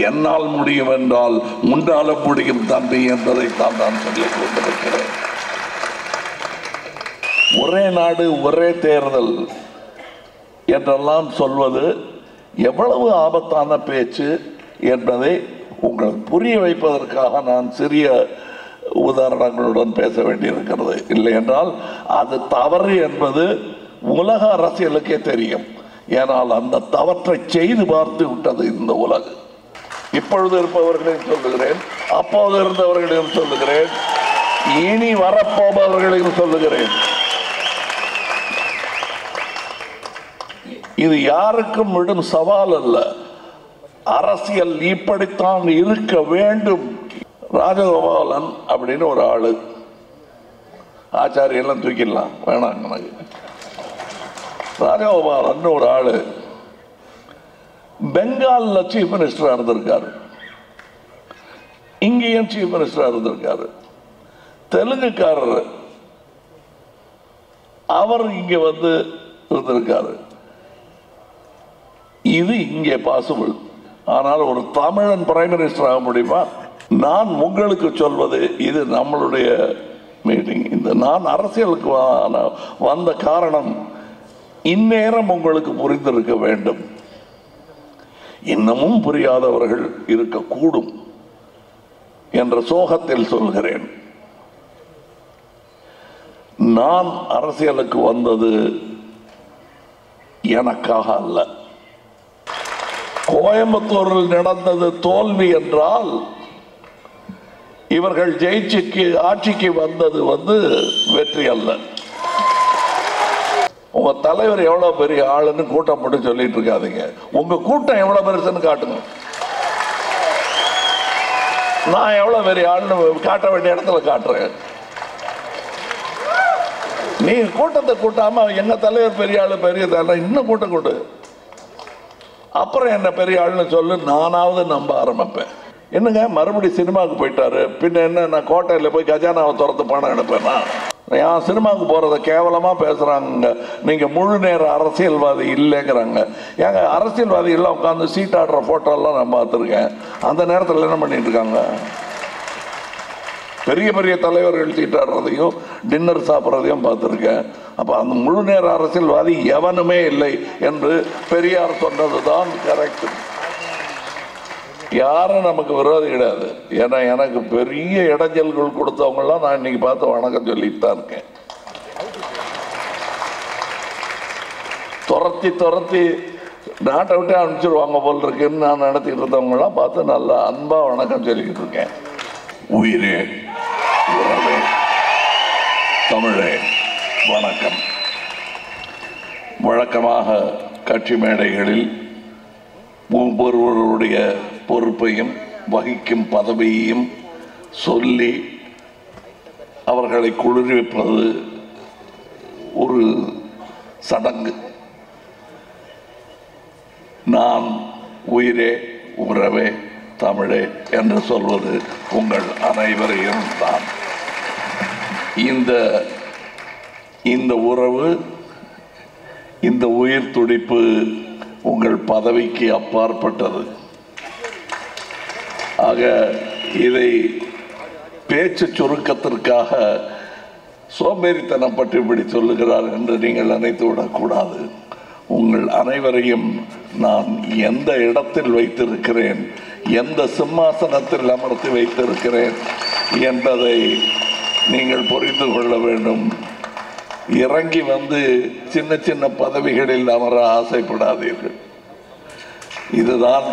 என்னால் முடியும் என்றால் முன்னால முடியும் தம்பி என்பதைத்தான் நான் சொல்லிக் கொண்டிருக்கிறேன். ஒரே நாடு ஒரே தேர்தல் என்றெல்லாம் சொல்வது எவ்வளவு ஆபத்தான பேச்சு என்பதை உங்களுக்கு புரிய வைப்பதற்காக நான் சிறிய உதாரணங்களுடன் பேச வேண்டியிருக்கிறது. இல்லை என்றால் அது தவறு என்பது உலக அரசியலுக்கே தெரியும். ஏனால் அந்த தவற்றை செய்து பார்த்து விட்டது இந்த உலகம். இப்பொழுது இருப்பவர்களையும் சொல்லுகிறேன், அப்போது இருந்தவர்களையும் சொல்லுகிறேன், இனி வரப்போபவர்களையும் சொல்லுகிறேன். இது யாருக்கும் விடும் சவால் அல்ல. அரசியல் இப்படித்தான் இருக்க வேண்டும். ராஜகோபாலன் அப்படின்னு ஒரு ஆளு, ஆச்சாரியெல்லாம் தூக்கிடலாம் வேணாம் எனக்கு. ராஜகோபாலன் ஒரு ஆளு பெங்கால்ல சீஃப் மினிஸ்டரா இருந்திருக்காரு, இங்கேயும் சீஃப் மினிஸ்டரா இருந்திருக்காரு. தெலுங்குக்காரர் அவர் இங்க வந்து இருந்திருக்காரு. இது இங்கே பாசிபிள். ஆனால் ஒரு தமிழன் பிரைம் மினிஸ்டர் ஆக முடியுமா? நான் உங்களுக்கு சொல்வது, இது நம்மளுடைய மீட்டிங். இந்த நான் அரசியலுக்கு வந்த காரணம் இந்நேரம் உங்களுக்கு புரிந்திருக்க வேண்டும். இன்னமும் புரியாதவர்கள் இருக்கக்கூடும் என்ற சோகத்தில் சொல்கிறேன். நான் அரசியலுக்கு வந்தது எனக்காக அல்ல. கோயம்புத்தூரில் நடந்தது தோல்வி என்றால் இவர்கள் ஆட்சிக்கு வந்தது வெற்றி அல்ல. உங்க தலைவர் எவ்வளவு பெரிய ஆளுன்னு கூட்டம் மட்டும் சொல்லிட்டு இருக்காதீங்க. உங்க கூட்டம் எவ்வளவு பெருசுன்னு காட்டுங்க. நான் எவ்வளவு பெரிய ஆளுன்னு காட்ட வேண்டிய இடத்துல காட்டுறேன். நீ கூட்டத்தை கூட்டாம எங்க தலைவர் பெரிய ஆளு பெரிய தலைவர் இன்னும் கூட்டம் கூட்டு, அப்புறம் என்ன பெரிய ஆளுன்னு சொல்லு, நானாவது நம்ப ஆரம்பிப்பேன். என்னங்க மறுபடியும் சினிமாவுக்கு போயிட்டாரு, பின்ன என்ன நான் கோட்டையில் போய் கஜானாவை திறந்து பணம் எடுப்பேன்னா? என் சினிமாவுக்கு போறத கேவலமா பேசுறாங்க. நீங்க முழு நேர அரசியல்வாதி இல்லைங்கிறாங்க. ஏங்க அரசியல்வாதி எல்லாம் உட்காந்து சீட்டாடுற போட்டோ எல்லாம் நான் பார்த்துருக்கேன். அந்த நேரத்தில் என்ன பண்ணிட்டு இருக்காங்க? பெரிய பெரிய தலைவர்கள் சீட்டாடுறதையும் டின்னர் சாப்பிட்றதையும் பார்த்துருக்கேன். அப்போ அந்த முழு நேர அரசியல்வாதி எவனுமே இல்லை என்று பெரியார் சொன்னதுதான் கரெக்ட். யாரும் நமக்கு விரோதி கிடையாது. ஏன்னா எனக்கு பெரிய இடைஞ்சல்கள் கொடுத்தவங்கலாம் நான் இன்னைக்கு பார்த்து வணக்கம் சொல்லிட்டு தான் இருக்கேன். துரத்தி நாட்டை விட்டு அனுப்பிச்சிருவாங்க போல் இருக்குன்னு நான் நடத்திட்டு இருந்தவங்களாம் பார்த்து நல்லா அன்பா வணக்கம் சொல்லிக்கிட்டு இருக்கேன். உயிரே உறவே தமிழே வணக்கம். வழக்கமாக கட்சி மேடைகளில் ஒவ்வொருவருடைய பொறுப்பையும் வகிக்கும் பதவியையும் சொல்லி அவர்களை குளிர்விப்பது ஒரு சடங்கு. நான் உயிரே உறவே தமிழே என்று சொல்வது உங்கள் அனைவரையும் தான். இந்த உறவு, இந்த உயிர் துடிப்பு உங்கள் பதவிக்கு அப்பாற்பட்டது. ஆக இதை பேச்சு சுருக்கத்திற்காக சோம்பேறித்தனம் பற்றி இப்படி சொல்லுகிறார் என்று நீங்கள் நினைத்து விடக்கூடாது. உங்கள் அனைவரையும் நான் எந்த இடத்தில் வைத்திருக்கிறேன், எந்த சிம்மாசனத்தில் அமர்த்தி வைத்திருக்கிறேன் என்பதை நீங்கள் புரிந்து கொள்ள வேண்டும். இறங்கி வந்து சின்ன சின்ன பதவிகளில் அமர ஆசைப்படாதீர்கள். இதுதான்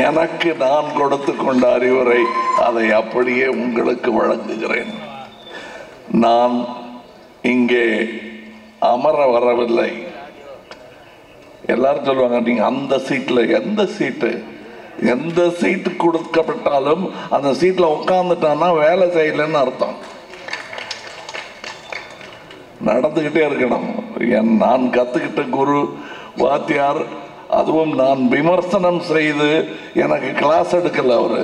எனக்கு நான் கொடுத்து கொண்ட அறிவுரை. அதை அப்படியே உங்களுக்கு வழங்குகிறேன். நான் இங்கே அமர வரவில்லை. எல்லாரும் சொல்லுவாங்க, நீங்க அந்த சீட்ல எந்த சீட்டு கொடுக்கப்பட்டாலும் அந்த சீட்ல உட்கார்ந்துட்டான்னா வேலை செய்யலன்னு அர்த்தம். நடந்துகிட்டே இருக்கணும். நான் கத்துக்கிட்ட குரு வாத்தியார், அதுவும் நான் விமர்சனம் செய்து எனக்கு கிளாஸ் எடுக்கல அவரு.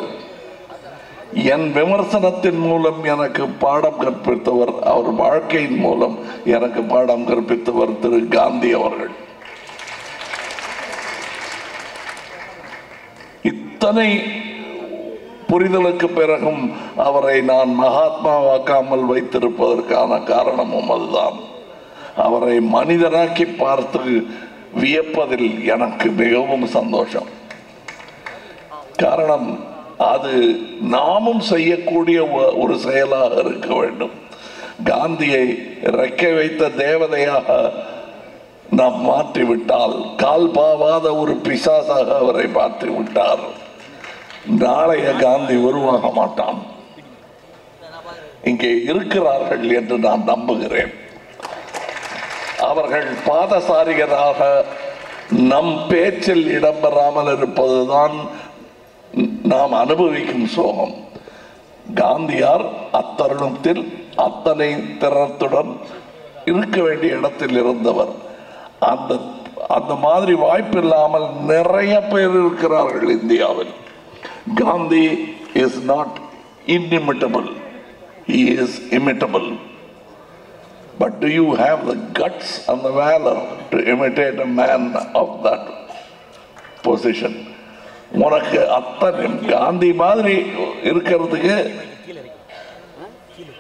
என் விமர்சனத்தின் மூலம் எனக்கு பாடம் கற்பித்தவர், அவர் வாழ்க்கையின் மூலம் எனக்கு பாடம் கற்பித்தவர் திரு காந்தி அவர்கள். இத்தனை புரிதலுக்கு பிறகும் அவரை நான் மகாத்மாவாக்காமல் வைத்திருப்பதற்கான காரணமும் அதுதான். அவரை மனிதனாக்கி பார்த்து வியப்பதில் எனக்கு மிகவும் சந்தோஷம். காரணம், அது நாமும் செய்யக்கூடிய ஒரு செயலாக இருக்க வேண்டும். காந்தியை ரெக்கை வைத்த தேவதையாக நாம் மாற்றிவிட்டால், கால் பாவாத ஒரு பிசாசாக அவரை மாற்றிவிட்டார். நாளைய காந்தி உருவாக மாட்டான். இங்கே இருக்கிறார்கள் என்று நான் நம்புகிறேன். அவர்கள் பாதசாரிகராக நம் பேச்சில் இடம்பெறாமல் இருப்பதுதான் நாம் அனுபவிக்கும் சோகம். காந்தியார் அத்தருணத்தில் அத்தனை திறத்துடன் இருக்க வேண்டிய இடத்தில் இருந்தவர். அந்த மாதிரி வாய்ப்பு இல்லாமல் நிறைய பேர் இருக்கிறார்கள் இந்தியாவில். Gandhi is not inimitable, he is imitable. But do you have the guts and the valor to imitate a man of that position? உனக்கு அத்தனை காந்தி மாதிரி இருக்கிறதுக்கு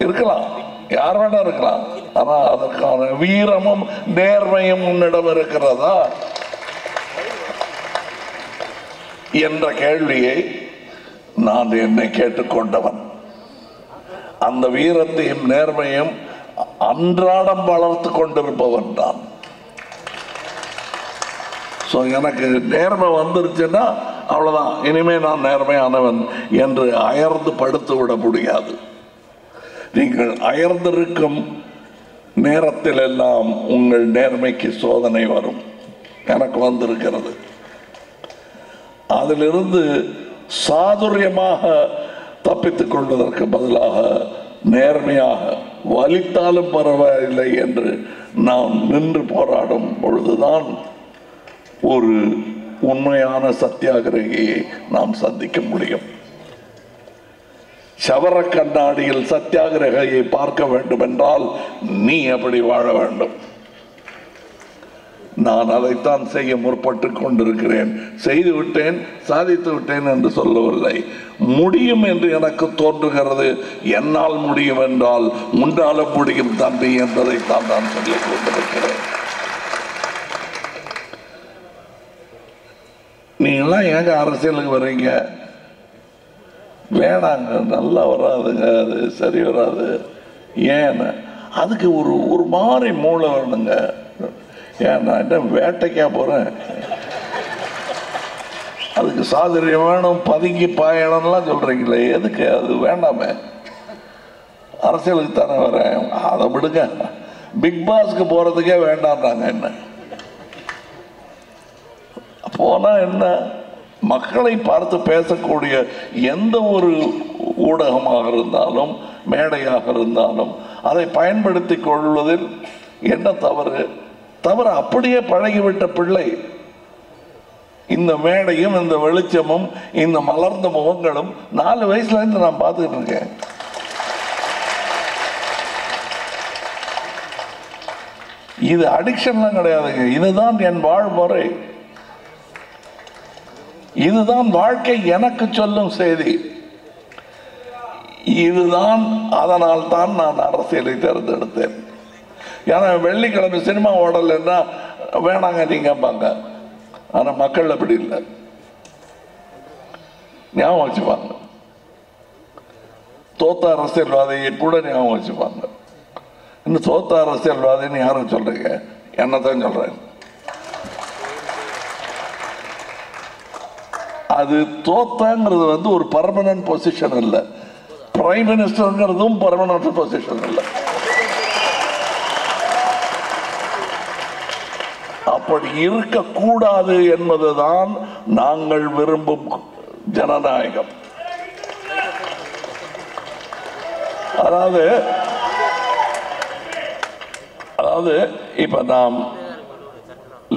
இருக்கலாம், யார் வேணா இருக்கலாம். ஆனா அதற்கான வீரமும் நேர்மையும் உன்னிடம் இருக்கிறதா என்ற கேள்வியை நான் என்னை கேட்டுக்கொண்டவன். அந்த வீரத்தையும் நேர்மையும் அன்றாடம் வளர்த்து கொண்டிருப்பவன் தான். எனக்கு நேர்மை வந்துருச்சுன்னா அவ்வளவுதான், இனிமே நான் நேர்மையானவன் என்று அயர்ந்து படுத்து விட முடியாது. நீங்கள் அயர்ந்திருக்கும் நேரத்தில் எல்லாம் உங்கள் நேர்மைக்கு சோதனை வரும். எனக்கு வந்திருக்கிறது. அதிலிருந்து சாதுரியமாக தப்பித்துக் கொள்வதற்கு பதிலாக நேர்மையாக வலித்தாலும் பரவாயில்லை என்று நாம் நின்று போராடும் பொழுதுதான் ஒரு உண்மையான சத்தியாகிரகியை நாம் சந்திக்க முடியும். சவர கண்ணாடியில் சத்தியாகிரகியை பார்க்க வேண்டும் என்றால் நீ எப்படி வாழ வேண்டும். நான் அதைத்தான் செய்ய முற்பட்டு கொண்டிருக்கிறேன். செய்து விட்டேன், சாதித்து விட்டேன் என்று சொல்லவில்லை. முடியும் என்று எனக்கு தோன்றுகிறது. என்னால் முடியும் என்றால் முன்னால முடியும் தம்பி என்பதைத்தான் நான் சொல்லிக் கொண்டிருக்கிறேன். நீங்களாம் ஏங்க அரசியலுக்கு வர்றீங்க? வேணாங்க, நல்லா வராதுங்க, அது சரி வராது. ஏன்? அதுக்கு ஒரு மாதிரி மூளை வேணுங்க. ஏன் நான் என்ன வேட்டைக்கா போறேன்? அதுக்கு சாதுரியம் வேணும், பதுங்கி பாயணும்லாம் சொல்றீங்களே, எதுக்கு? அது வேண்டாமே. அரசியலுக்கு தானே வரேன், அதை விடுங்க. பிக் பாஸ்க்கு போறதுக்கே வேண்டாம்னாங்க. என்ன போனா என்ன? மக்களை பார்த்து பேசக்கூடிய எந்த ஒரு ஊடகமாக இருந்தாலும் மேடையாக இருந்தாலும் அதை பயன்படுத்தி கொள்வதில் என்ன தவறு? தவறு அப்படியே பழகிவிட்ட பிள்ளை. இந்த மேடையும் இந்த வெளிச்சமும் இந்த மலர்ந்த முகங்களும் 4 வயசுல இருந்து நான் பார்த்துக்கிட்டு இருக்கேன். இது அடிக்ஷன்லாம் கிடையாதுங்க. இதுதான் என் வாழ்முறை, இதுதான் வாழ்க்கை எனக்கு சொல்லும் செய்தி, இதுதான். அதனால் தான் நான் அரசியலை தேர்ந்தெடுத்தேன். ஏன்னா வெள்ளிக்கிழமை சினிமா ஓடலைன்னா வேணாங்க நீங்க பாங்க. ஆனா மக்கள் அப்படி இல்லை, ஞாபகம் வச்சுப்பாங்க. தோத்த அரசியல்வாதியை கூட ஞாபகம் வச்சுப்பாங்க. இன்னும் தோத்த அரசியல்வாதின்னு யாரும் சொல்றீங்க? என்னதான் சொல்றேன். அது தோத்தங்கிறது ஒரு பர்மனன்ட் பொசிஷன் இல்லை. பிரைம் மினிஸ்டர்ங்கிறதும் பர்மனன்ட் பொசிஷன் இல்லை. அப்படி இருக்கக்கூடாது என்பதுதான் நாங்கள் விரும்பும் ஜனநாயகம். அதாவது இப்ப நாம்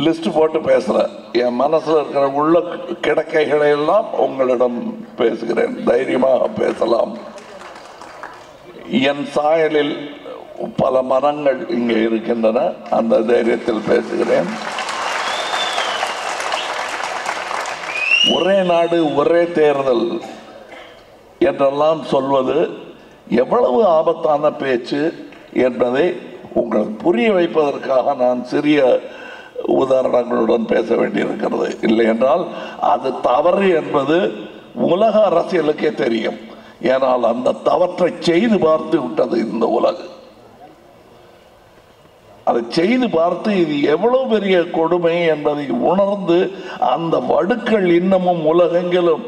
லிஸ்ட் போட்டு பேசுறேன். என் மனசுல இருக்கிற உள்ள கிடக்கைகளை எல்லாம் உங்களிடம் பேசுகிறேன். தைரியமாக பேசலாம். என் சாயலில் பல மனங்கள் இங்கே இருக்கின்றன. அந்த தைரியத்தில் பேசுகிறேன். ஒரே நாடு ஒரே தேர்தல் என்றெல்லாம் சொல்வது எவ்வளவு ஆபத்தான பேச்சு என்பதை உங்களுக்கு புரிய வைப்பதற்காக நான் சிறிய உதாரணங்களுடன் பேச வேண்டியிருக்கிறது. இல்லை என்றால் அது தவறு என்பது உலக அரசியலுக்கே தெரியும். ஏனால் அந்த தவற்றை செய்து பார்த்து விட்டது இந்த உலகம். அதை செய்து பார்த்து இது எவ்வளவு பெரிய கொடுமை என்பதை உணர்ந்து அந்த வடுக்கள் இன்னமும் உலகெங்கிலும்,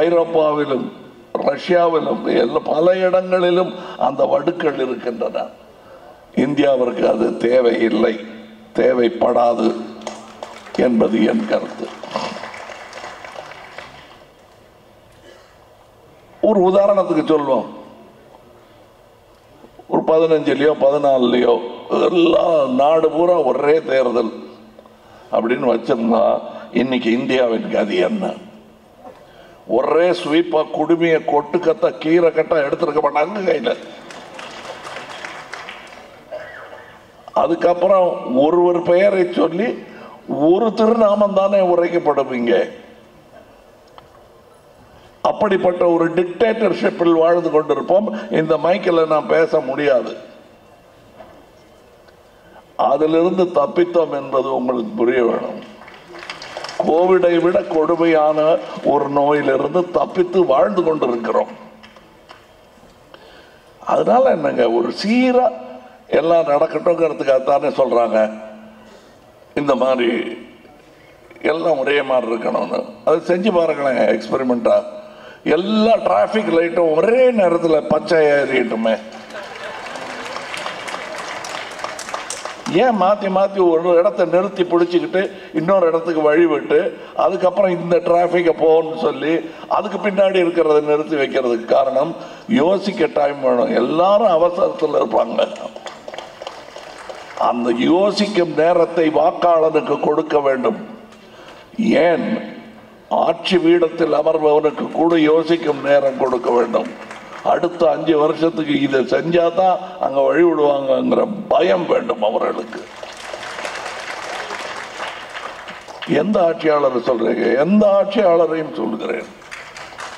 ஐரோப்பாவிலும் ரஷ்யாவிலும் பல இடங்களிலும் அந்த வடுக்கள் இருக்கின்றன. இந்தியாவிற்கு அது தேவையில்லை, தேவைப்படாது என்பது என் கருத்து. ஒரு உதாரணத்துக்கு சொல்வோம். ஒரு 15லயோ 14லயோ எல்லா நாடு பூரா ஒரே தேர்தல் அப்படின்னு வச்சிருந்தா இன்னைக்கு இந்தியாவின் கதி என்ன? ஒரே ஸ்வீப்பா குடுமையை கொட்டு கட்ட கீரை கட்ட எடுத்திருக்க மாட்டாங்க கையில. அதுக்கப்புறம் ஒரு பெயரை சொல்லி ஒரு திருநாமம் தானே உரைக்கப்படுவீங்க. அப்படிப்பட்ட ஒரு டிக்டேட்டர்ஷிப்பில் வாழ்ந்து கொண்டிருப்போம். இந்த மைக்கில் நான் பேச முடியாது. அதிலிருந்து தப்பித்தோம் என்பது உங்களுக்கு புரிய வேணும். கோவிடை விட கொடுமையான ஒரு நோயிலிருந்து தப்பித்து வாழ்ந்து கொண்டிருக்கிறோம். அதனால என்னங்க, ஒரு சீரா எல்லாம் நடக்கட்டும்ங்கிறதுக்காகத்தானே சொல்றாங்க இந்த மாதிரி எல்லாம் ஒரே மாதிரி இருக்கணும்னு. அது செஞ்சு பாருங்களேன் எக்ஸ்பெரிமெண்டா. எல்லா டிராபிக் லைட்டும் ஒரே நேரத்தில் பச்சை ஏறிட்டுமே. ஏன் மாற்றி மாற்றி ஒரு இடத்த நிறுத்தி பிடிச்சிக்கிட்டு இன்னொரு இடத்துக்கு வழி விட்டு அதுக்கப்புறம் இந்த டிராஃபிக்கை போகணும்னு சொல்லி அதுக்கு பின்னாடி இருக்கிறத நிறுத்தி வைக்கிறதுக்கு காரணம் யோசிக்க டைம் வேணும். எல்லாரும் அவசரத்தில் இருப்பாங்க. அந்த யோசிக்கும் நேரத்தை வாக்காளனுக்கு கொடுக்க வேண்டும். ஏன் ஆட்சி பீடத்தில் அமர்பவனுக்கு கூட யோசிக்கும் நேரம் கொடுக்க வேண்டும். அடுத்த 5 வருஷத்துக்கு இதை செஞ்சாதான் அங்க வழி விடுவாங்கிற பயம் வேண்டும் அவர்களுக்கு. எந்த ஆட்சியாளர் சொல்றீங்க? எந்த ஆட்சியாளரையும் சொல்லுகிறேன்,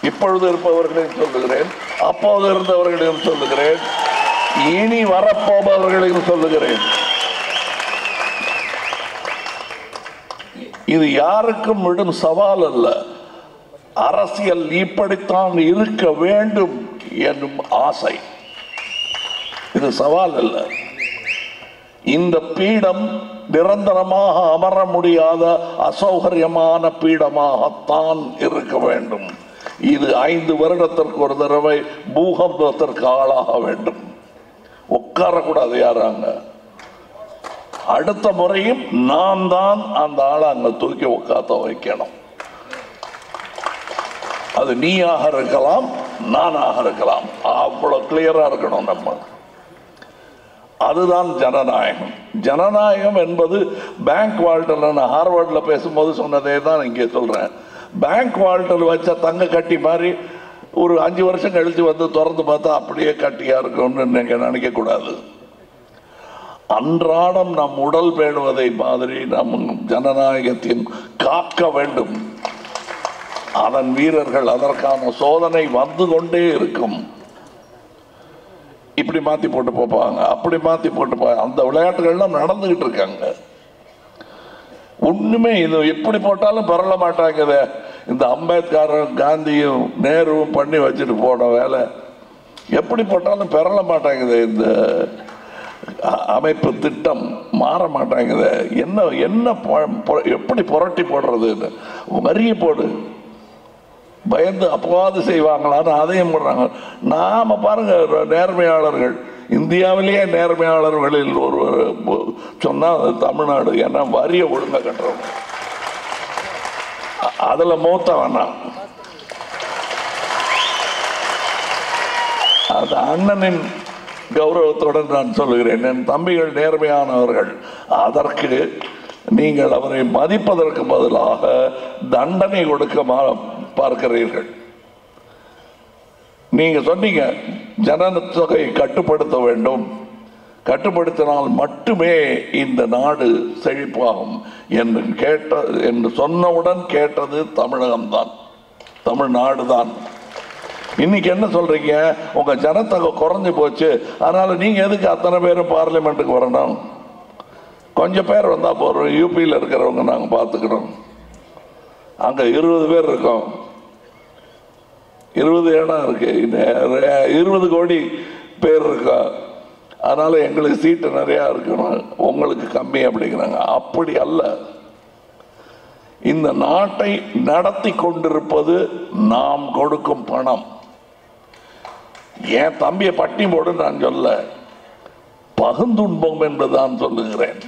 இப்பொழுது இருப்பவர்களையும் சொல்லுகிறேன், அப்போது இருந்தவர்களையும் சொல்லுகிறேன், இனி வரப்போபவர்களையும் சொல்லுகிறேன். இது யாருக்கும் விடும் சவால் அல்ல. அரசியல் இப்படித்தான் இருக்க வேண்டும் என்னும் ஆசை. இது சவால் அல்ல. இந்த பீடம் நிரந்தரமாக அமர முடியாத அசௌகரியமான பீடமாகத்தான் இருக்க வேண்டும். இது 5 வருடத்திற்கு ஒரு தடவை பூகம்பத்திற்கு ஆளாக வேண்டும். உட்காரக்கூடாது யாராங்க. அடுத்த முறையும் நான் தான் அந்த ஆளை அங்க தூக்கி உட்காத்த வைக்கணும். அது நீயாக இருக்கலாம், நானாக இருக்கலாம். அவ்வளவு கிளியரா இருக்கணும் நம்ம. அதுதான் ஜனநாயகம். ஜனநாயகம் என்பது பேங்க் வால்டர், நான் ஹார்வர்ட்ல பேசும்போது சொன்னதே தான் இங்கே சொல்றேன். பேங்க் வால்டர் வச்ச தங்க கட்டி மாதிரி ஒரு 5 வருஷம் கழிச்சு வந்து திறந்து பார்த்தா அப்படியே கட்டியா இருக்கும்னு நீங்க நினைக்க கூடாது. அன்றாடம் நம் உடல் பேணுவதை மாதிரி நம் ஜனநாயகத்தின் காக்க வேண்டும். அதன் வீரர்கள் அதற்கான சோதனை வந்து கொண்டே இருக்கும். இப்படி மாத்தி போட்டு போப்பாங்க, அப்படி மாத்தி போட்டு போவாங்க. அந்த விளையாட்டுகள்லாம் நடந்துகிட்டு இருக்காங்க. ஒண்ணுமே இது எப்படி போட்டாலும் பரவ மாட்டாங்க. இந்த அம்பேத்கரும் காந்தியும் நேருவும் பண்ணி வச்சுட்டு போன வேலை எப்படி போட்டாலும் பெறல மாட்டாங்குது. இந்த அமைப்பு திட்டம் மாற மாட்டாங்குது. என்ன என்ன எப்படி புரட்டி போடுறது? வரிய போடு, பயந்து அப்பவாது செய்வாங்களான்னு அதையும் போடுறாங்க. நாம பாருங்க, நேர்மையாளர்கள் இந்தியாவிலேயே நேர்மையாளர்களில் ஒருவர் சொன்னா தமிழ்நாடு. ஏன்னா வரிய ஒழுங்க கட்டுறவங்க, அதுல மூத்த வேணாம். அது அண்ணனின் கௌரவத்துடன் நான் சொல்லுகிறேன். என் தம்பிகள் நேர்மையானவர்கள். அதற்கு நீங்கள் அவரை மதிப்பதற்கு பதிலாக தண்டனை கொடுக்க பார்க்கிறீர்கள். நீங்க சொன்னீங்க ஜனத்தொகையை கட்டுப்படுத்த வேண்டும், கட்டுப்படுத்தினால் மட்டுமே இந்த நாடு செழிப்பாகும். என்று சொன்னவுடன் கேட்டது தமிழகம்தான், தமிழ்நாடு தான். இன்னைக்கு என்ன சொல்றீங்க? உங்க ஜனத்தொகை குறைஞ்சு போச்சு, அதனால நீங்க எதுக்கு அத்தனை பேரும் பார்லிமெண்ட்டுக்கு வரணும்? கொஞ்சம் பேர் வந்தா போறோம். யூபியில் இருக்கிறவங்க நாங்க பார்த்துக்கிறோம். அங்க 20 பேர் இருக்கோம், 20 இடம் இருக்கு, 20 கோடி பேர் இருக்கா, அதனால எங்களுக்கு சீட்டு நிறைய இருக்கணும், உங்களுக்கு கம்மி அப்படிங்கிறாங்க. அப்படி அல்ல. இந்த நாட்டை நடத்தி கொண்டிருப்பது நாம் கொடுக்கும் பணம். என் தம்பியை பட்டி போடு நான் சொல்ல, பகுந்துன்பம் என்றுதான் சொல்லுகிறேன்.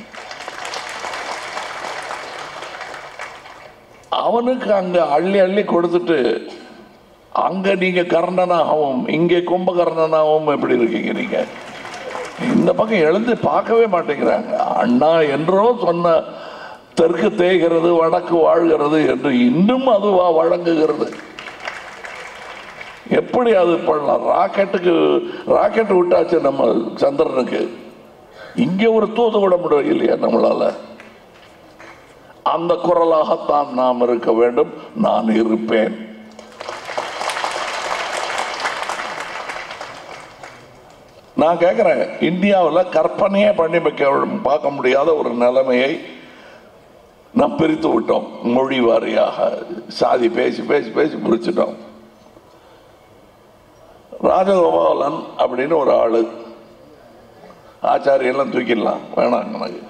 அவனுக்கு அங்க அள்ளி அள்ளி கொடுத்துட்டு அங்க நீங்க கர்ணனாகவும் இங்கே கும்பகர்ணனாகவும் எப்படி இருக்கீங்க? நீங்க இந்த பக்கம் எழுந்து பார்க்கவே மாட்டேங்கிறாங்க. அண்ணா என்றோ சொன்ன தெற்கு தேய்கிறது வடக்கு வாழ்கிறது என்று இன்னும் அதுவா வழங்குகிறது. எப்படி அது பண்ணலாம்? ராக்கெட் விட்டாச்சு நம்ம சந்திரனுக்கு, இங்க ஒரு தூது விட முடியும் இல்லையா நம்மளால? அந்த குரலாகத்தான் நாம் இருக்க வேண்டும். நான் இருப்பேன். நான் கேட்கிறேன், இந்தியாவில் கற்பனையே பண்ணி பார்க்க முடியாத ஒரு நிலைமையை நாம் பிரித்து விட்டோம். மொழி வாரியாக சாதி பேசி பேசி பேசி பிரிச்சுட்டோம். ராஜகோபாலன் அப்படின்னு ஒரு ஆளு, ஆச்சாரியெல்லாம் தூக்கிடலாம் வேணாம் எனக்கு.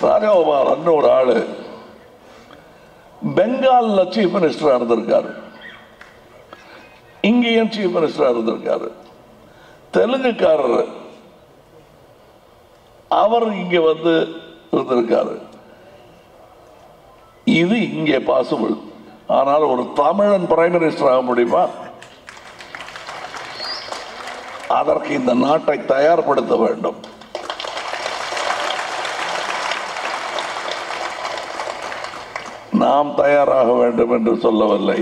ராஜகோபாலன் ஒரு ஆளு பெங்கால்ல சீஃப் மினிஸ்டரா இருந்திருக்காரு, இங்கேயும் சீஃப் மினிஸ்டரா இருந்திருக்காரு. தெலுங்குக்காரர், அவர் இங்க வந்து இருந்திருக்காரு. இது இங்கே பாசிபிள். ஆனால் ஒரு தமிழன் பிரைம் மினிஸ்டர் ஆக முடியுமா? அதற்கு இந்த நாட்டை தயார்படுத்த வேண்டும். நாம் தயாராக வேண்டும் என்று சொல்லவில்லை.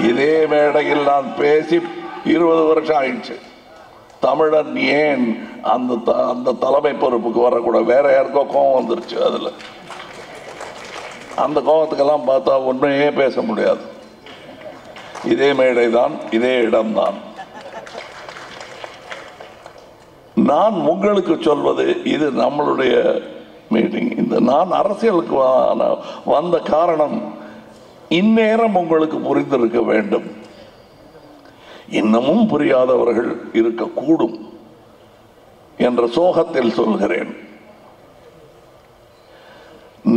இதே மேடையில் நான் பேசி 20 வருஷம் ஆயிடுச்சு. தமிழன் ஏன் அந்த தலைமை பொறுப்புக்கு வரக்கூடாது? வேற யாருக்கோ கோபம் வந்துருச்சு. அதுல அந்த கோபத்துக்கெல்லாம் பார்த்தா உண்மையே பேச முடியாது. இதே மேடை தான், இதே இடம்தான். நான் உங்களுக்கு சொல்வது, இது நம்மளுடைய மீட்டிங். இந்த நான் அரசியலுக்கு வந்த காரணம் இந்நேரம் உங்களுக்கு புரிந்திருக்க வேண்டும். இன்னமும் புரியாதவர்கள் இருக்கக்கூடும் என்ற சோகத்தில் சொல்கிறேன்.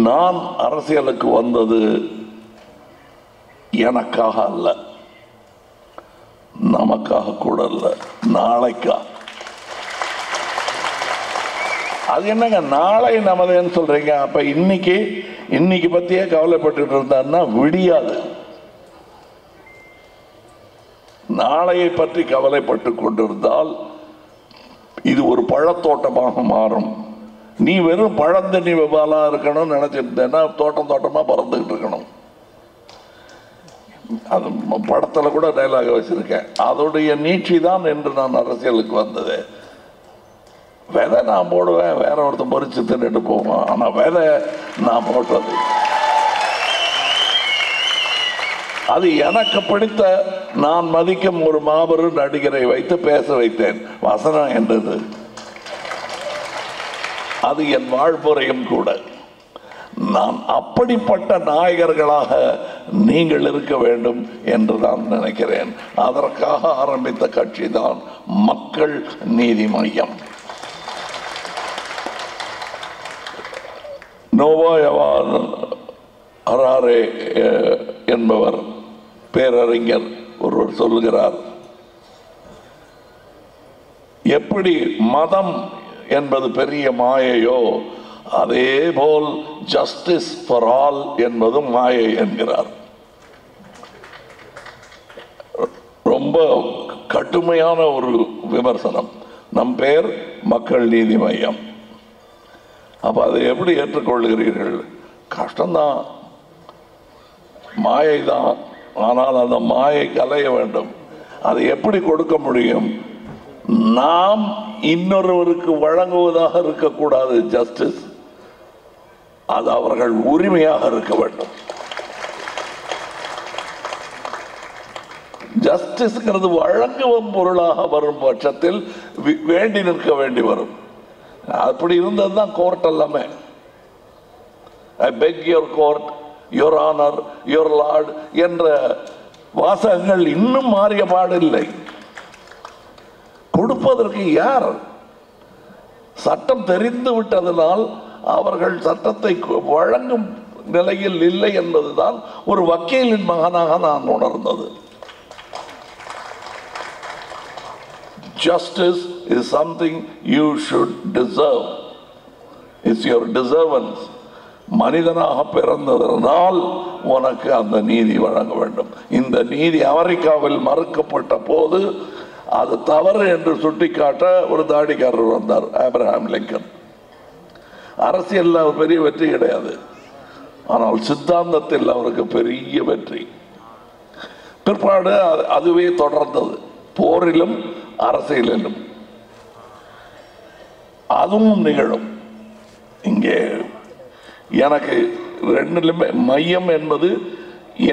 நான் அரசியலுக்கு வந்தது எனக்காக அல்ல, நமக்காக கூட அல்ல, நாளைக்கா. அது என்னங்க நாளை நமதேன்னு சொல்றீங்க? அப்ப இன்னைக்கு பத்தியே கவலைப்பட்டு இருந்தான்னா விடியாது. நாளையை பற்றி கவலைப்பட்டு கொண்டிருந்தால் இது ஒரு பழத்தோட்டமாக மாறும். நீ வெறும் பழந்தண்ணி விபாலா இருக்கணும்னு நினைச்சிருந்தேன்னா தோட்டமா பறந்துகிட்டு இருக்கணும். அது படத்துல கூட டைலாக வச்சிருக்கேன். அதோடைய நீட்சி தான் என்று நான் அரசியலுக்கு வந்தது. விதை நான் போடுவேன், வேற ஒருத்தர் பறிச்சு தின்னுட்டு போவேன். ஆனா விதை நான் போட்டது அது எனக்கு பிடித்த, நான் மதிக்கும் ஒரு மாபெரும் நடிகரை வைத்து பேச வைத்தேன். வசனம் என்றது அது என் வாழ்முறையும் கூட. நான் அப்படிப்பட்ட நாயகர்களாக நீங்கள் இருக்க வேண்டும் என்று நான் நினைக்கிறேன். அதற்காக ஆரம்பித்த கட்சி தான் மக்கள் நீதி மையம். நோவா ஹராரே என்பவர், பேரறிஞர் ஒருவர் சொல்லுகிறார், எப்படி மதம் என்பது பெரிய மாயையோ அதே போல் ஜஸ்டிஸ் ஃபார் ஆல் என்பதும் மாயை என்கிறார். ரொம்ப கடுமையான ஒரு விமர்சனம். நம் பெயர் மக்கள் நீதி மையம். அப்ப அதை எப்படி ஏற்றுக்கொள்கிறீர்கள்? கஷ்டம்தான், மாயை தான். ஆனால் அந்த மாயை கலைய வேண்டும். அதை எப்படி கொடுக்க முடியும்? நாம் இன்னொருவருக்கு வழங்குவதாக இருக்கக்கூடாது ஜஸ்டிஸ். அது அவர்கள் உரிமையாக இருக்க வேண்டும். ஜஸ்டிஸ்ங்கிறது வழங்கும் பொருளாக வரும் பட்சத்தில் வேண்டி நிற்க வேண்டி வரும். அப்படி இருந்ததுதான் கோர்ட் எல்லாமே. I beg your court, your honour, your lord என்ற வாசகங்கள் இன்னும் மாறிய பாடில்லை. கொடுப்பதற்கு யார்? சட்டம் தெரிந்து விட்டதனால் அவர்கள் சட்டத்தை வழங்கும் நிலையில் இல்லை என்பதுதான் ஒரு வக்கீலின் மகனாக நான் உணர்ந்தது. Justice is something you should deserve. It's your deservance. மனிதனாக பிறந்ததனால் உனக்கு அந்த நீதி வழங்க வேண்டும். இந்த நீதி அமெரிக்காவில் மறுக்கப்பட்ட போது அது தவறு என்று சுட்டிக்காட்ட ஒரு தாடிக்காரர் வந்தார், ஆப்ரஹாம் லிங்கன். அரசியல் அவர் பெரிய வெற்றி கிடையாது, ஆனால் சித்தாந்தத்தில் அவருக்கு பெரிய வெற்றி. பிற்பாடு அதுவே தொடர்ந்தது, போரிலும் அரசியலிலும். அதுவும் நிகழும். இங்கே எனக்கு ரெண்டிலுமே மையம் என்பது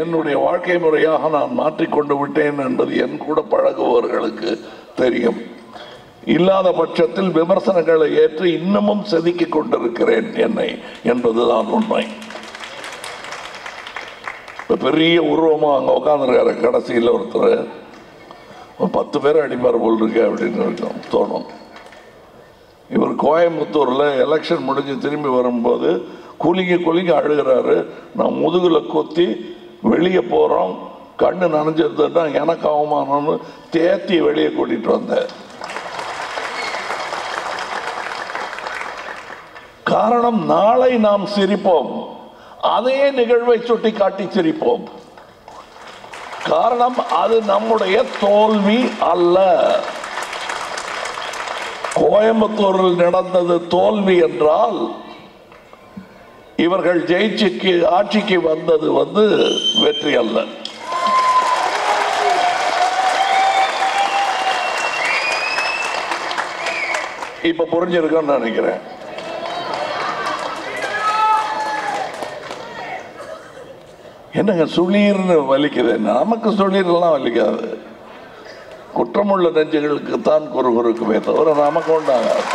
என்னுடைய வாழ்க்கை முறையாக நான் மாற்றிக்கொண்டு விட்டேன் என்பது என் கூட பழகுபவர்களுக்கு தெரியும். இல்லாத பட்சத்தில் விமர்சனங்களை ஏற்று இன்னமும் செதுக்கிக் கொண்டிருக்கிறேன் என்னை என்பதுதான் உண்மை. பெரிய உருவமா அங்க உட்காந்துருக்காரு, கடைசியில் ஒருத்தர் 10 பேர் அடிப்பார் போல் இருக்கு அப்படின்னு தோணும். இவர் கோயம்புத்தூர்ல எலெக்ஷன் முடிஞ்சு திரும்பி வரும்போது குலுங்கி அழுகிறாரு. நான் முதுகுல கொத்தி வெளியே போறோம், கண்ணு நனைஞ்சதுன்னா எனக்கு அவமானம்னு தேத்தி வெளியே கூட்டிட்டு வந்தேன். காரணம், நாளை நாம் சிரிப்போம், அதே நிகழ்வை சுட்டி காட்டி சிரிப்போம். காரணம், அது நம்முடைய தோல்வி அல்ல. கோயம்புத்தூரில் நடந்தது தோல்வி என்றால் இவர்கள் ஜெயிச்சுக்கு ஆட்சிக்கு வந்தது வெற்றி அல்ல. இப்ப புரிஞ்சிருக்குன்னு நினைக்கிறேன். என்னங்க சுளீர்னு வலிக்குது? நமக்கு சுளீர்லாம் வலிக்காது, குற்றமுள்ள நெஞ்சுகளுக்கு தான் குறுகுறுக்குமே தவிர நமக்கு உண்டாகாது.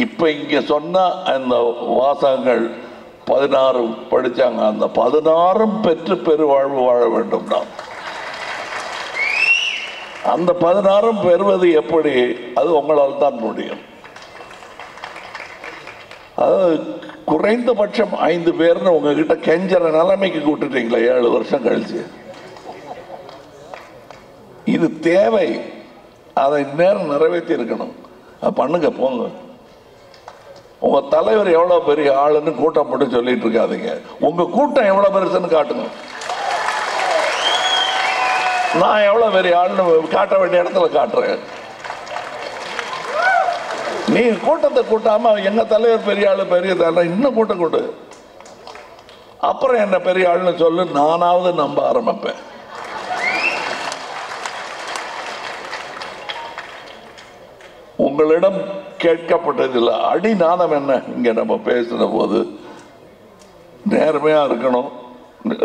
இப்ப இங்க சொன்ன அந்த வாசகங்கள் 16 படிச்சாங்க, அந்த 16ம் பெற்று பெருவாழ்வு வாழ வேண்டும். நாம் அந்த 16ம் பெறுவது எப்படி? அது உங்களால் தான் முடியும். அதாவது குறைந்தபட்சம் 5 பேர்னு உங்ககிட்ட கெஞ்சற நிலைமைக்கு கூட்டுட்டீங்களா 7 வருஷம் கழிச்சு? இது தேவை, அதை நேரம் நிறைவேற்றி இருக்கணும். பண்ணுங்க, போங்க. உங்க தலைவர் எவ்வளவு பெரிய ஆளுன்னு கூட்டம் போட்டு சொல்லிட்டு இருக்காதீங்க. உங்க கூட்டம் எவ்வளவு பெருசுன்னு காட்டுங்க. நான் எவ்வளவு பெரிய ஆளுன்னு காட்ட வேண்டிய இடத்துல காட்டுறேன். நீ கூட்டத்தை கூட்டாம எங்க தலைவர் பெரிய ஆளு பெரிய தலைவர் இன்னும் கூட்டம் கூட்டு, அப்புறம் என்ன பெரிய ஆளுன்னு சொல்லு, நானாவது நம்ப ஆரம்பிப்பேன். உங்களிடம் கேட்கப்பட்டதில்லை அடிநாதம் என்ன? இங்க நம்ம பேசின போது நேர்மையா இருக்கணும்,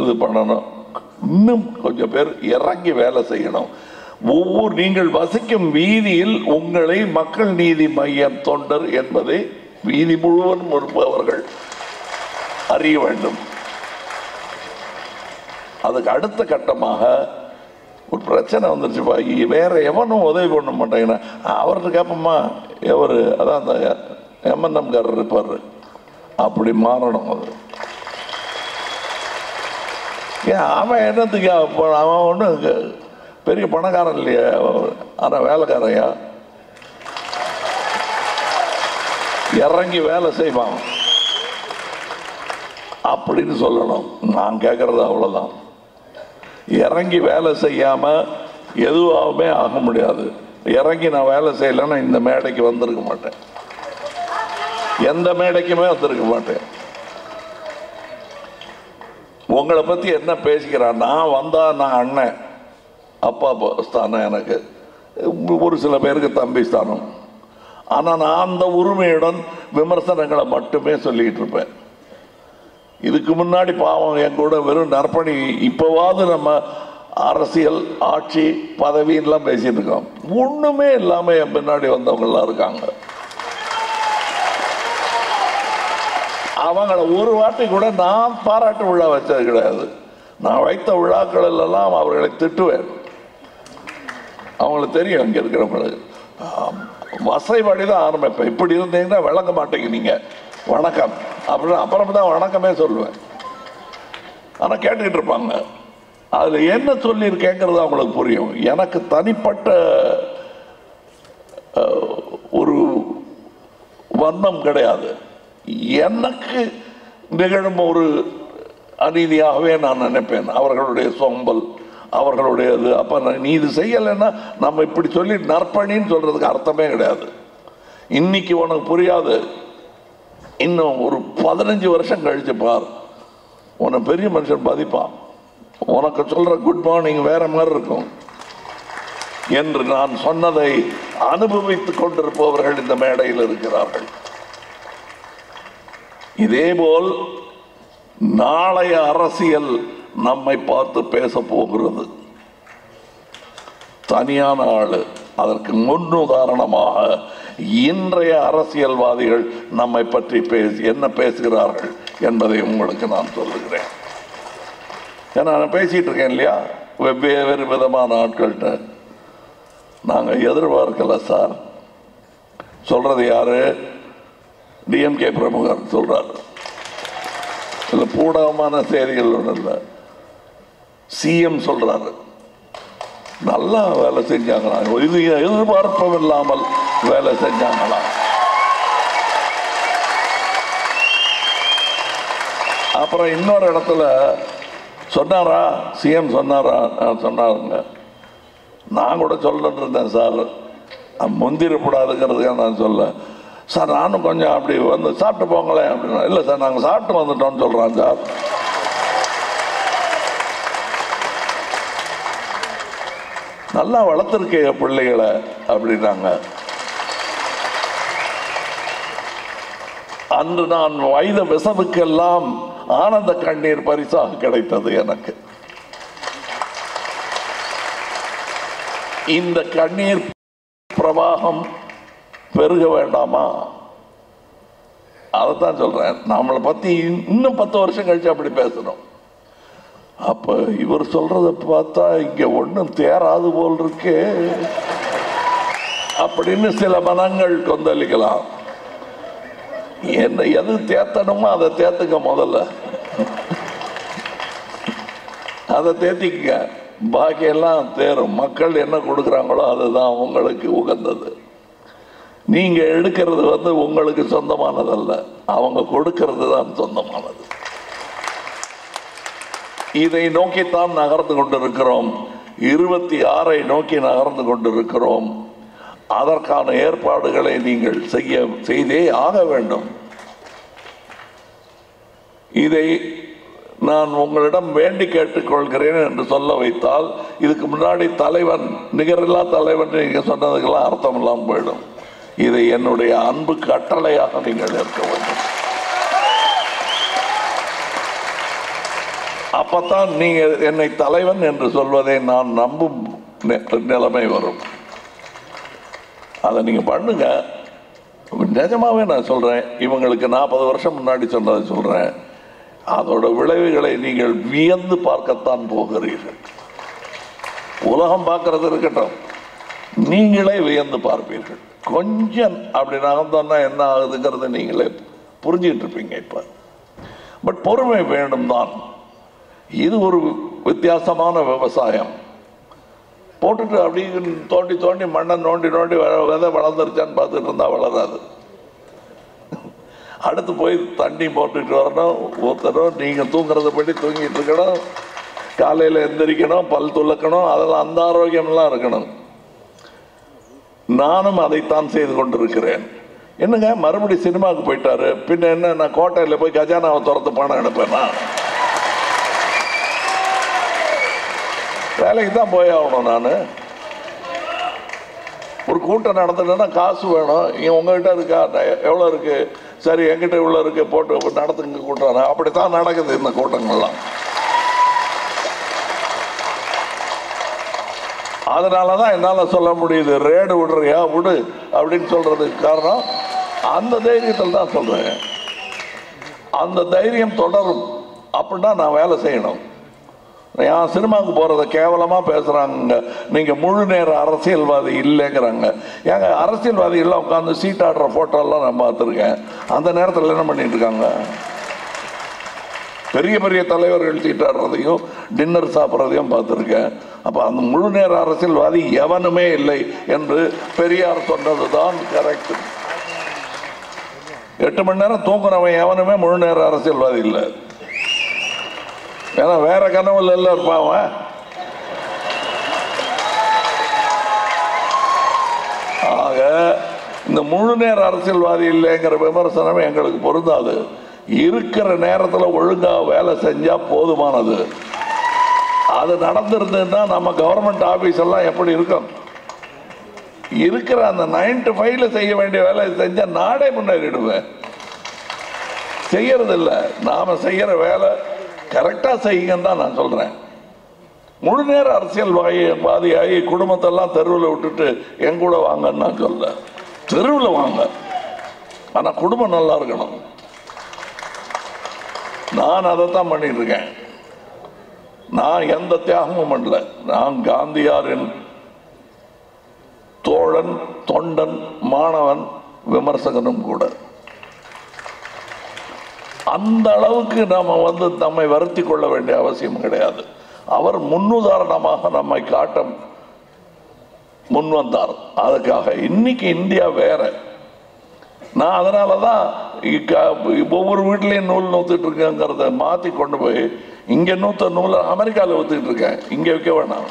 இது பண்ணணும், இன்னும் கொஞ்சம் பேர் இறங்கி வேலை செய்யணும். ஒவ்வொரு நீங்கள் வசிக்கும் வீதியில் உங்களை மக்கள் நீதி மையம் தொண்டர் என்பதை வீதி முழுவதும் இருப்பவர்கள் அறிய வேண்டும். அதுக்கு அடுத்த கட்டமாக ஒரு பிரச்சனை வந்துருச்சுப்பா, வேற எவனும் உதவி பண்ண மாட்டாங்கன்னா அவர்கிட்ட கேட்போமா, எவரு அதான் அந்த எம்என்எம் காரர் இருப்பாரு, அப்படி மாறணும். அது ஏன் அவன் என்னத்துக்கு? அவன் ஒன்றும் பெரிய பணக்காரன் இல்லையா, ஆனால் வேலைக்காரையா, இறங்கி வேலை செய்வான் அப்படின்னு சொல்லணும். நான் கேட்கறது அவ்வளவுதான். இறங்கி வேலை செய்யாம எதுவாகவே ஆக முடியாது. இறங்கி நான் வேலை செய்யலைன்னா இந்த மேடைக்கு வந்திருக்க மாட்டேன், எந்த மேடைக்குமே வந்திருக்க மாட்டேன். உங்களை பத்தி என்ன பேசிக்கிறான்? நான் வந்தா நான் அண்ணன், அப்பா ஸ்தானம் எனக்கு, ஒரு சில பேருக்கு தம்பி ஸ்தானம். ஆனால் நான் அந்த உரிமையுடன் விமர்சனங்களை மட்டுமே சொல்லிக்கிட்டு இருப்பேன். இதுக்கு முன்னாடி பாவம் என் கூட வெறும் நற்பணி, இப்போவாது நம்ம அரசியல் ஆட்சி பதவின்லாம் பேசிட்டு இருக்கோம். ஒண்ணுமே இல்லாம என் பின்னாடி வந்தவங்கலாம் இருக்காங்க. அவங்கள ஒரு வாட்டி கூட நான் பாராட்டு விழா வச்சது கிடையாது. நான் வைத்த விழாக்கள் எல்லாம் அவர்களை திட்டுவேன். அவங்களுக்கு தெரியும், இங்க இருக்கிறவங்களுக்கு வசைப்படி தான் ஆரம்பிப்பேன். இப்படி இருந்தீங்கன்னா விளங்க மாட்டேங்க நீங்க, வணக்கம் அப்படின்னு அப்புறம் தான் வணக்கமே சொல்லுவேன். ஆனா கேட்டுக்கிட்டு இருப்பாங்க. அதுல என்ன சொல்லியிருக்கேங்கிறது அவங்களுக்கு புரியும். எனக்கு தனிப்பட்ட ஒரு வண்ணம் கிடையாது. எனக்கு நிகழும் ஒரு அநீதியாகவே நான் நினைப்பேன். அவர்களுடைய சோம்பல், அவர்களுடையது. அப்ப நீ இது செய்யலைன்னா நம்ம இப்படி சொல்லி நற்பணின்னு சொல்றதுக்கு அர்த்தமே கிடையாது. இன்னைக்கு உனக்கு புரியாது, இன்னும் ஒரு 15 வருஷம் கழிச்சு பார், உன்னை பெரிய மனுஷன் பதிப்பான். உனக்கு சொல்ற குட் மார்னிங் வேற மாதிரி இருக்கும் என்று நான் சொன்னதை அனுபவித்துக் கொண்டிருப்பவர்கள் இந்த மேடையில் இருக்கிறார்கள். இதேபோல் நாளைய அரசியல் நம்மை பார்த்து பேச போகிறது. தனியான ஆளு. அதற்கு முன்னுதாரணமாக இன்றைய அரசியல்வாதிகள் நம்மை பற்றி என்ன பேசுகிறார்கள் என்பதை உங்களுக்கு நான் சொல்லுகிறேன். ஏன்னா நான் பேசிட்டு இருக்கேன் இல்லையா, வெவ்வேறு விதமான ஆட்கள்கிட்ட. நாங்கள் எதிர்பார்க்கல சார். சொல்றது யாரு? டிஎம்கே பிரமுகர் சொல்றாரு. இல்ல பூடகமான செய்திகள் ஒன்றும் இல்லை. சிஎம் சொல்றாரு, நல்லா வேலை செஞ்சாங்களா, இது எதிர்பார்ப்பும் இல்லாமல் வேலை செஞ்சாங்களா. அப்புறம் இன்னொரு இடத்துல சொன்னாரா, சிஎம் சொன்னாரா, சொன்னாருங்க. நான் கூட சொல்லிட்டு இருந்தேன் சார், முந்திரப்படாதுங்கிறதுக்காக நான் சொல்ல சார், நானும் கொஞ்சம் அப்படி வந்து சாப்பிட்டு போங்களேன் அப்படின்னா, இல்லை சார் நாங்கள் சாப்பிட்டு வந்துட்டோம்னு சொல்கிறான் சார். நல்லா வளர்த்துருக்கே பிள்ளைகளை அப்படின்னாங்க. அன்று நான் வயத விசவுக்கெல்லாம் ஆனந்த கண்ணீர் பரிசாக கிடைத்தது எனக்கு. இந்த கண்ணீர் பிரவாகம் பெருக வேண்டாமா? அதைத்தான் சொல்றேன். நம்மளை பத்தி இன்னும் 10 வருஷம் கழிச்சு அப்படி பேசணும். அப்ப இவர் சொல்றத பார்த்தா இங்க ஒன்றும் தேராது போல் இருக்கு அப்படின்னு சில மனங்கள் கொந்தளிக்கலாம். என்ன எது தேத்தணுமோ அதை தேத்துக்க, முதல்ல அதை தேத்திக்க, பாக்கியெல்லாம் தேரும். மக்கள் என்ன கொடுக்குறாங்களோ அதுதான் உங்களுக்கு உகந்தது. நீங்க எடுக்கிறது உங்களுக்கு சொந்தமானதல்ல, அவங்க கொடுக்கிறது தான் சொந்தமானது. இதை நோக்கித்தான் நகர்ந்து கொண்டிருக்கிறோம். 26 நோக்கி நகர்ந்து கொண்டிருக்கிறோம். அதற்கான ஏற்பாடுகளை நீங்கள் செய்தே ஆக வேண்டும். இதை நான் உங்களிடம் வேண்டி கேட்டுக்கொள்கிறேன் என்று சொல்ல வைத்தால், இதுக்கு முன்னாடி தலைவன், நிகரில்லா தலைவன் நீங்க சொன்னதுக்கெல்லாம் அர்த்தம் இல்லாமல் போயிடும். இதை என்னுடைய அன்பு கட்டளையாக நீங்கள் ஏற்க வேண்டும். அப்பத்தான் நீங்க என்னை தலைவன் என்று சொல்வதை நான் நம்பும் நிலைமை வரும். அதை நீங்க பண்ணுங்க. நிஜமாவே நான் சொல்றேன், இவங்களுக்கு 40 வருஷம் முன்னாடி சொன்னதை சொல்றேன். அதோட விளைவுகளை நீங்கள் வியந்து பார்க்கத்தான் போகிறீர்கள். உலகம் பார்க்கறது இருக்கட்டும், நீங்களே வியந்து பார்ப்பீர்கள். கொஞ்சம் அப்படி நகர்ந்தோன்னா என்ன ஆகுதுங்கிறத நீங்களே புரிஞ்சுக்கிட்டு இருப்பீங்க. இப்ப பட் பொறுமை வேண்டும் தான். இது ஒரு வித்தியாசமான விவசாயம். போட்டுட்டு அப்படி தோண்டி தோண்டி மண்ணை நோண்டி நோண்டி விதை வளர்ந்துருச்சான்னு பார்த்துட்டு இருந்தா வளராது. அடுத்து போய் தண்ணி போட்டுட்டு வரணும், ஊற்றணும், நீங்கள் தூங்குறத படி தூங்கிட்டு இருக்கணும், காலையில் எந்திரிக்கணும், பல் துளக்கணும், அதெல்லாம் அந்த ஆரோக்கியம்லாம் இருக்கணும். நானும் அதைத்தான் செய்து கொண்டிருக்கிறேன். என்னங்க மறுபடி சினிமாவுக்கு போயிட்டாரு, பின்ன என்ன நான் கோட்டையில் போய் கஜானாவை திறந்து பணம் எடுப்பேன்னா? வேலைக்கு தான் போய் ஆகணும். நான் ஒரு கூட்டம் நடத்துனா காசு வேணும், உங்ககிட்ட இருக்கா, எவ்வளோ இருக்கு, சரி என்கிட்ட இவ்வளோ இருக்கு போட்டு நடத்துங்க கூட்டம். அப்படித்தான் நடக்குது இந்த கூட்டங்கள்லாம். அதனாலதான் என்னால் சொல்ல முடியுது, ரேடு விடுறியா விடு அப்படின்னு சொல்றதுக்கு காரணம் அந்த தைரியத்தில் தான் சொல்றேன். அந்த தைரியம் தொடரும். அப்படின்னா நான் வேலை செய்யணும். என் சினிமாவுக்கு போறத கேவலமா பேசுறாங்க, நீங்க முழு நேர அரசியல்வாதி இல்லைங்கிறாங்க. ஏங்க அரசியல்வாதி எல்லாம் உட்காந்து சீட் ஆடுற போட்டோ எல்லாம் நான் பார்த்துருக்கேன். அந்த நேரத்தில் என்ன பண்ணிட்டு இருக்காங்க? பெரிய பெரிய தலைவர்கள் சீட்டாடுறதையும் டின்னர் சாப்பிட்றதையும் பார்த்துருக்கேன். அப்போ அந்த முழு நேர அரசியல்வாதி எவனுமே இல்லை என்று பெரியார் சொன்னதுதான் கரெக்ட். 8 மணி நேரம் தூங்குறவன் எவனுமே முழு நேர அரசியல்வாதி இல்லை. ஏன்னா வேற கனவுல எல்லாம் இருப்பான். ஆக இந்த முழு நேர அரசியல்வாதி இல்லைங்கிற விமர்சனம் எங்களுக்கு பொருந்தாது. இருக்கிற நேரத்தில் ஒழுங்கா வேலை செஞ்சா போதுமானது. அது நடந்திருந்ததுன்னா நம்ம கவர்மெண்ட் ஆபீஸ் எல்லாம் எப்படி இருக்கும்? இருக்கிற அந்த 9 to 5 செய்ய வேண்டிய வேலை செஞ்சா நாடே முன்னேறிடுவேன். செய்யறது இல்லை. நாம செய்யற வேலை கரெக்டா செய்யுங்கன்னு தான் நான் சொல்றேன். முழு நேர அரசியல்வாதியாகி குடும்பத்தெல்லாம் தெருவில் விட்டுட்டு என் கூட வாங்கன்னு நான் சொல்ல. தெருவில் வாங்க, ஆனா குடும்பம் நல்லா இருக்கணும். நான் அதைத்தான் பண்ணிட்டு இருக்கேன். நான் எந்த தியாகமும் பண்ணல. நான் காந்தியாரின் தோழன், தொண்டன், மாணவன், விமர்சகனும் கூட. அந்த அளவுக்கு நாம நம்மை வருத்தி கொள்ள வேண்டிய அவசியம் கிடையாது. அவர் முன்னுதாரணமாக நம்மை காட்ட முன்வந்தார். அதுக்காக இன்னைக்கு இந்தியா வேற. நான் அதனாலதான் ஒவ்வொரு வீட்லயும் நூல் நூத்துட்டு இருக்கேங்கிறத மாத்தி கொண்டு போய் இங்க நூத்த நூலை அமெரிக்காவில் ஊத்துக்கிட்டு இருக்கேன். இங்க வைக்க வேணாம்.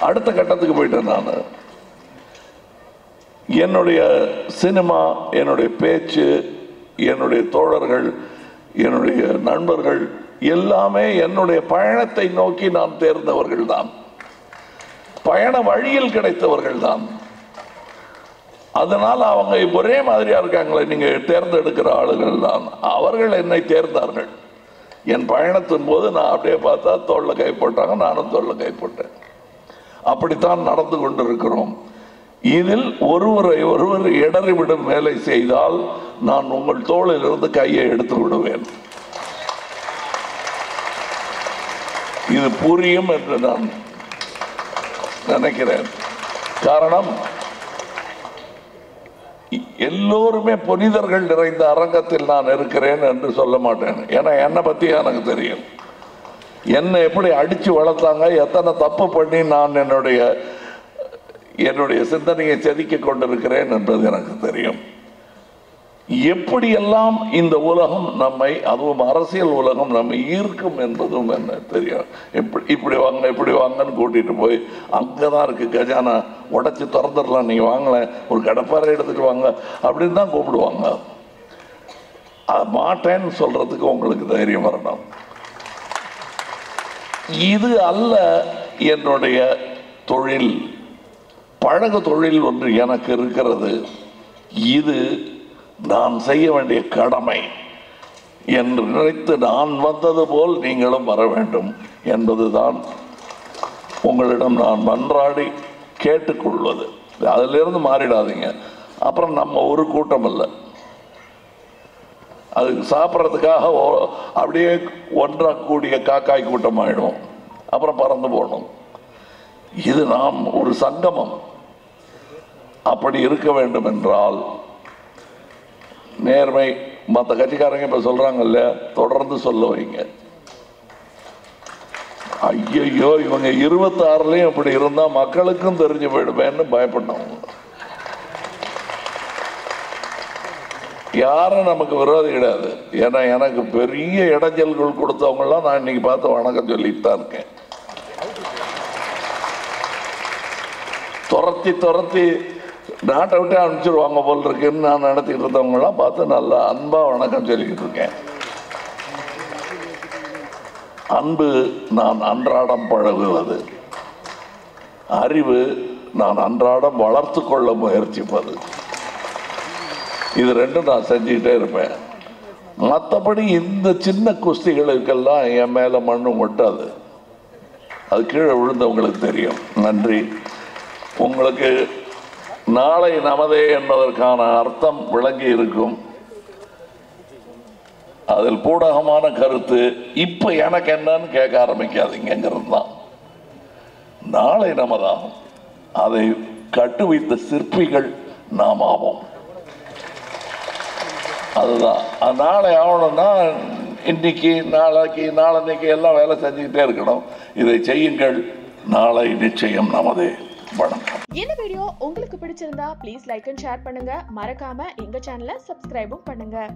அடுத்த கட்டத்துக்கு போயிட்டேன். நான் என்னுடைய சினிமா, என்னுடைய பேச்சு, என்னுடைய தோழர்கள், என்னுடைய நண்பர்கள் எல்லாமே என்னுடைய பயணத்தை நோக்கி நான் தேர்ந்தவர்கள் தான். பயண வழியில் கிடைத்தவர்கள் தான். அதனால அவங்க ஒரே மாதிரியா இருக்காங்களே, நீங்க தேர்ந்தெடுக்கிற ஆளுகள் தான். அவர்கள் என்னை தேர்ந்தார்கள். என் பயணத்தின் போது நான் அப்படியே பார்த்தா தோல்ல கை போட்டாங்க, நானும் தோல்ல கை போட்டேன். அப்படித்தான் நடந்து கொண்டிருக்கிறோம். இதில் ஒருவர் இடறிவிடும் வேலை செய்தால் நான் உங்கள் தோளில் இருந்து கையை எடுத்து விடுவேன். இது புரியும் என்று நான் நினைக்கிறேன். காரணம், எல்லோருமே புனிதர்கள் நிறைந்த அரங்கத்தில் நான் இருக்கிறேன் என்று சொல்ல மாட்டேன். ஏன்னா என்னை பத்தி எனக்கு தெரியும். என்னை எப்படி அடிச்சு வளர்த்தாங்க, எத்தனை தப்பு பண்ணி நான் என்னுடைய சிந்தனையை செதுக்க கொண்டிருக்கிறேன் என்பது எனக்கு தெரியும். எப்படியெல்லாம் இந்த உலகம் நம்மை, அதுவும் அரசியல் உலகம் நம்மை ஈர்க்கும் என்பதும் என்ன தெரியும். இப்படி வாங்க, இப்படி வாங்கன்னு கூட்டிட்டு போய் அங்கதான் இருக்கு கஜானா, உடைச்சு திறந்துடலாம், நீங்க வாங்கல, ஒரு கடப்பாறை எடுத்துட்டு வாங்க அப்படின்னு தான் கூப்பிடுவாங்க. மாட்டேன்னு சொல்றதுக்கு உங்களுக்கு தைரியம் வரணும். இது அல்ல என்னுடைய தொழில். பழகு தொழில் ஒன்று எனக்கு இருக்கிறது. இது நான் செய்ய வேண்டிய கடமை என்று நினைத்து நான் வந்தது போல் நீங்களும் வர வேண்டும் என்பதுதான் உங்களிடம் நான் மன்றாடி கேட்டுக்கொள்வது. அதிலிருந்து மாறிடாதீங்க. அப்புறம் நம்ம ஒரு கூட்டம் இல்லை, அதுக்கு சாப்பிட்றதுக்காக அப்படியே ஒன்றாக்கூடிய காக்காய் கூட்டம் ஆயிடும், அப்புறம் பறந்து போகணும். இது நாம் ஒரு சங்கமம். அப்படி இருக்க வேண்டும் என்றால் நேர்மை, மற்ற கட்சிக்காரங்க இப்ப சொல்றாங்க இல்லையா, தொடர்ந்து சொல்ல வைங்க. ஐயோ இவங்க 26லயும் இப்படி இருந்தா மக்களுக்கும் தெரிஞ்சு போயிடுவேன்னு பயப்பட்டவங்க. யாரும் நமக்கு விரோதி கிடையாது. ஏன்னா எனக்கு பெரிய இடைஞ்சல்கள் கொடுத்தவங்கலாம் நான் இன்னைக்கு பார்த்து வணக்கம் சொல்லிட்டு தான் இருக்கேன். துரத்தி நாட்டை விட்டு அனுப்பிச்சிருவாங்க போல் இருக்குன்னு நான் நடத்திட்டு இருந்தவங்களாம் பார்த்து நல்லா அன்பா வணக்கம் சொல்லிக்கிட்டு இருக்கேன். அன்பு நான் அன்றாடம் பழகுவது. அறிவு நான் அன்றாடம் வளர்த்து கொள்ள முயற்சிப்பது. இது ரெண்டும் நான் செஞ்சுக்கிட்டே இருப்பேன். மற்றபடி இந்த சின்ன குஸ்திகளுக்கெல்லாம் என் மேலே மண்ணும் ஒட்டாது. அது கீழே விழுந்தவங்களுக்கு தெரியும். நன்றி. உங்களுக்கு நாளை நமதே என்பதற்கான அர்த்தம் விளங்கி இருக்கும். அதில் பூடகமான கருத்து இப்ப எனக்கு என்னன்னு கேட்க ஆரம்பிக்காதீங்கிறது தான். நாளை நமதாகும். அதை கட்டுவித்த சிற்பிகள் நாம் ஆவோம். அதுதான். நாளை ஆகணும்னா இன்னைக்கு நாளைக்கு நாளன்னைக்கு எல்லாம் வேலை செஞ்சுக்கிட்டே இருக்கணும். இதை செய்யுங்கள். நாளை நிச்சயம் நமதே. வணக்கம். இந்த வீடியோ உங்களுக்கு பிடிச்சிருந்தா ப்ளீஸ் லைக் அண்ட் ஷேர் பண்ணுங்க. மறக்காம எங்க சேனலை சப்ஸ்கிரைபும் பண்ணுங்க.